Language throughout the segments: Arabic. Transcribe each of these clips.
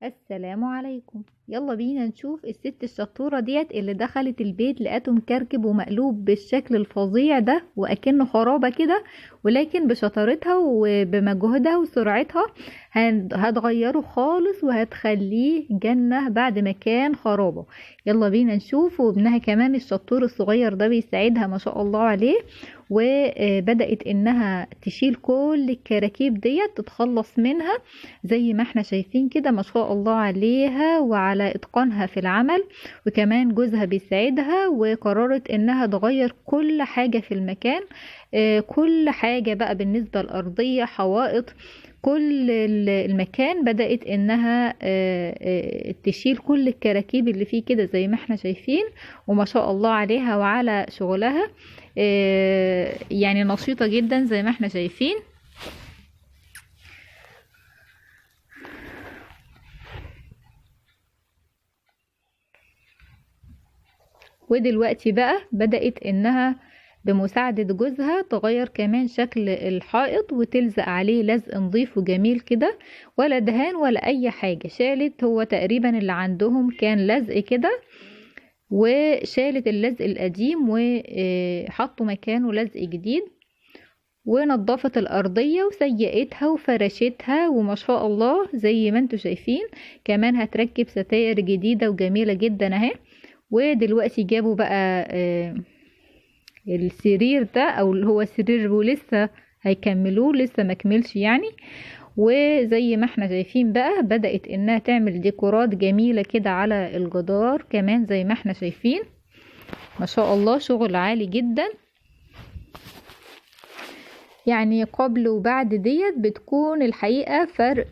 السلام عليكم. يلا بينا نشوف الست الشطورة ديت اللي دخلت البيت لقته مكركب ومقلوب بالشكل الفظيع ده وأكنه خرابة كده، ولكن بشطارتها وبمجهودها وسرعتها هتغيره خالص وهتخليه جنة بعد ما كان خرابة. يلا بينا نشوف. وابنها كمان الشطور الصغير ده بيساعدها ما شاء الله عليه، وبدأت انها تشيل كل الكراكيب ديت تتخلص منها زي ما احنا شايفين كده. ما شاء الله عليها وعلى اتقانها في العمل، وكمان جوزها بيساعدها، وقررت انها تغير كل حاجة في المكان. كل حاجة بقى بالنسبة للأرضية، حوائط، كل المكان بدأت انها تشيل كل الكراكيب اللي فيه كده زي ما احنا شايفين. وما شاء الله عليها وعلى شغلها، يعني نشيطة جدا زي ما احنا شايفين. ودلوقتي بقى بدأت انها بمساعدة جوزها تغير كمان شكل الحائط وتلزق عليه لزق نظيف وجميل كده، ولا دهان ولا اي حاجة. شالت، هو تقريبا اللي عندهم كان لزق كده، وشالت اللزق القديم وحطوا مكانه لزق جديد، ونضفت الأرضية وسيقتها وفرشتها، وما شاء الله زي ما انتوا شايفين. كمان هتركب ستاير جديدة وجميلة جدا اهي. ودلوقتي جابوا بقى السرير ده، او اللي هو سرير ولسه هيكملوه، لسه مكملش يعني. وزي ما احنا شايفين بقى بدأت انها تعمل ديكورات جميلة كده على الجدار كمان زي ما احنا شايفين. ما شاء الله شغل عالي جدا. يعني قبل وبعد ديت بتكون الحقيقة فرق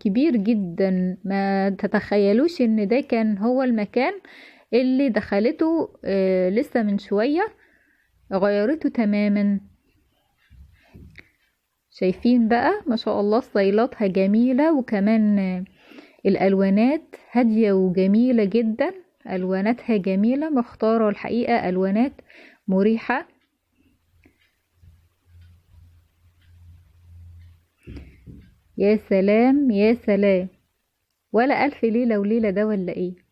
كبير جدا. ما تتخيلوش ان ده كان هو المكان اللي دخلته لسه من شوية، غيرته تماما. شايفين بقى ما شاء الله ستايلاتها جميلة، وكمان الألوانات هادية وجميلة جدا. ألواناتها جميلة، مختارة الحقيقة ألوانات مريحة. يا سلام يا سلام، ولا ألف ليلة وليلة ده ولا ايه؟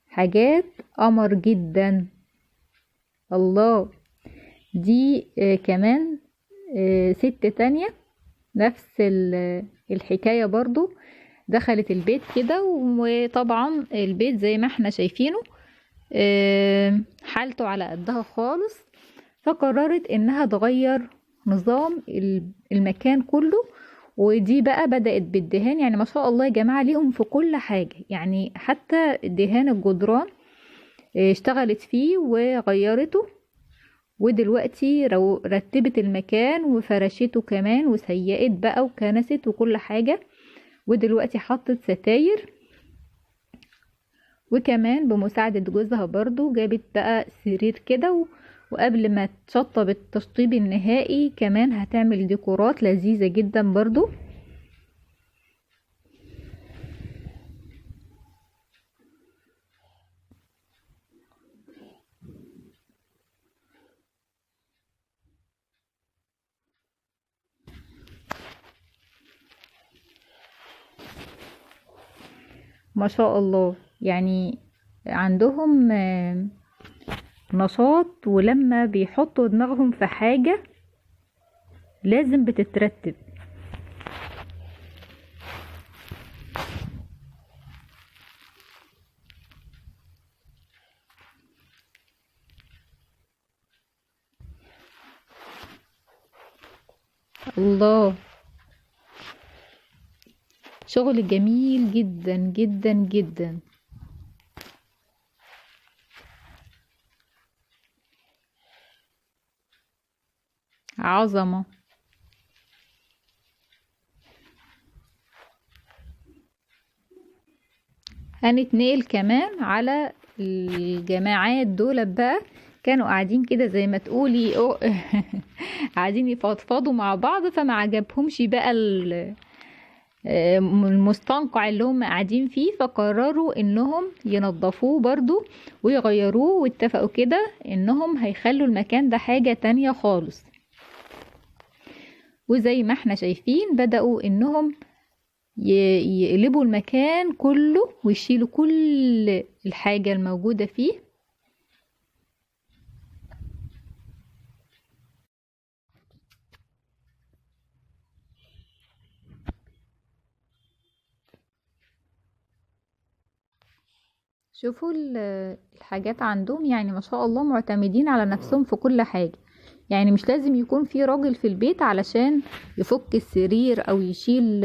حاجات قمر جدا. الله. دي كمان ست تانية نفس الحكاية برضو، دخلت البيت كده. وطبعا البيت زي ما احنا شايفينه حالته على قدها خالص، فقررت انها تغير نظام المكان كله. ودي بقى بدأت بالدهان. يعني ما شاء الله يا جماعة ليهم في كل حاجة، يعني حتى دهان الجدران اشتغلت فيه وغيرته. ودلوقتي رتبت المكان وفرشته كمان وسيقت بقى وكنست وكل حاجة. ودلوقتي حطت ستاير، وكمان بمساعدة جوزها برضو جابت بقى سرير كده. وقبل ما تشطب التشطيب النهائي كمان هتعمل ديكورات لذيذة جدا برضو. ما شاء الله، يعني عندهم نشاط، ولما بيحطوا دماغهم في حاجة لازم بتترتب. الله، شغل جميل جدا جدا جدا. عظمة. هنتنقل كمان على الجماعات دول بقى. كانوا قاعدين كده زي ما تقولي قاعدين يفضفضوا مع بعض، فما عجبهمش بقى المستنقع اللي هم قاعدين فيه، فقرروا انهم ينظفوه برضو ويغيروه. واتفقوا كده انهم هيخلوا المكان ده حاجة تانية خالص. وزي ما احنا شايفين بدأوا انهم يقلبوا المكان كله ويشيلوا كل الحاجة الموجودة فيه. شوفوا الحاجات عندهم، يعني ما شاء الله معتمدين على نفسهم في كل حاجة. يعني مش لازم يكون في راجل في البيت علشان يفك السرير او يشيل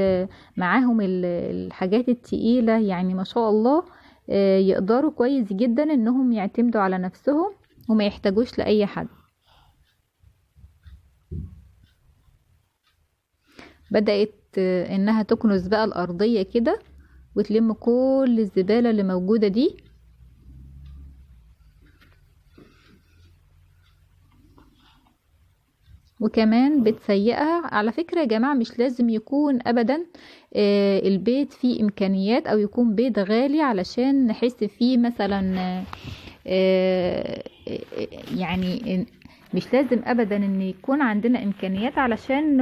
معاهم الحاجات التقيلة. يعني ما شاء الله يقدروا كويس جدا انهم يعتمدوا على نفسهم وما يحتاجوش لأي حد. بدأت انها تكنس بقى الارضية كده وتلم كل الزبالة اللي موجودة دي. وكمان بتسيقها. على فكرة يا جماعة مش لازم يكون ابدا البيت فيه امكانيات او يكون بيت غالي علشان نحس فيه مثلا يعني مش لازم ابدا ان يكون عندنا امكانيات علشان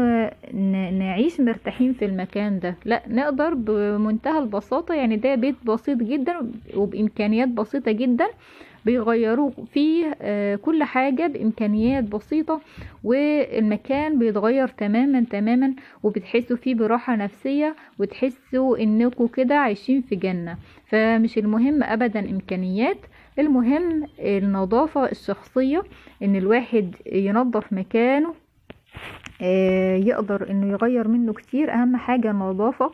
نعيش مرتاحين في المكان ده. لا، نقدر بمنتهى البساطة. يعني ده بيت بسيط جدا وبامكانيات بسيطة جدا بيغيروا فيه كل حاجة بإمكانيات بسيطة، والمكان بيتغير تماما تماما، وبتحسوا فيه براحة نفسية وتحسوا انكم كده عايشين في جنة. فمش المهم ابدا امكانيات، المهم النظافة الشخصية، ان الواحد ينظف مكانه يقدر انه يغير منه كتير. اهم حاجة النظافة.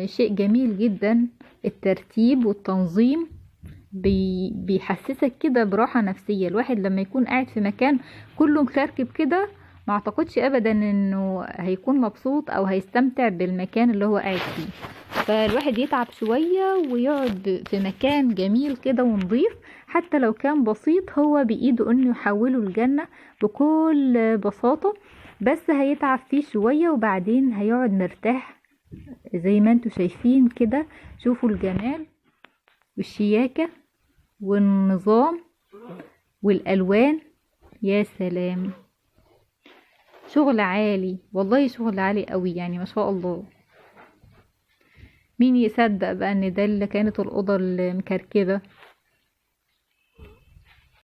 شيء جميل جدا الترتيب والتنظيم، بيحسسك كده براحة نفسية. الواحد لما يكون قاعد في مكان كله مترتب كده ما اعتقدش ابدا انه هيكون مبسوط او هيستمتع بالمكان اللي هو قاعد فيه. فالواحد يتعب شوية ويقعد في مكان جميل كده ونظيف، حتى لو كان بسيط، هو بإيده انه يحوله الجنة بكل بساطة. بس هيتعب فيه شوية وبعدين هيقعد مرتاح زي ما انتوا شايفين كده. شوفوا الجمال والشياكة والنظام والألوان. يا سلام، شغل عالي والله، شغل عالي قوي يعني ما شاء الله. مين يصدق بقى ان ده اللي كانت الأوضة المكركبة.